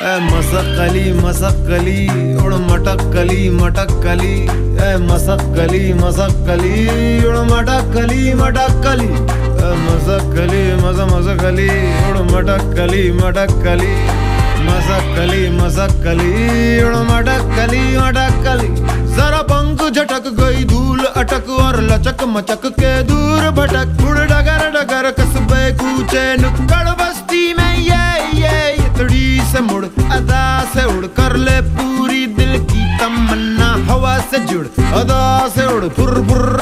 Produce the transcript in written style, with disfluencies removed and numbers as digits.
मसक्कली मसक्कली उड़ मटक्कली मटक्कली, मसक्कली मसक्कली उड़ मटक्कली मटक्कली, मसक्कली मसक्कली उड़ मटक्कली मटक्कली, मसक्कली मसक्कली उड़ मटक्कली मटक्कली। जरा पंख झटक गई धूल अटक और लचक मचक के दूर भटक, उड़ डगर डगर कस्बे कूचे नुक्कड़ बस्ती में ये इतड़ी से मुड़ अदा से उड़ कर ले पूरी दिल की तमन्ना, हवा से जुड़ अदा से उड़ फुर फुर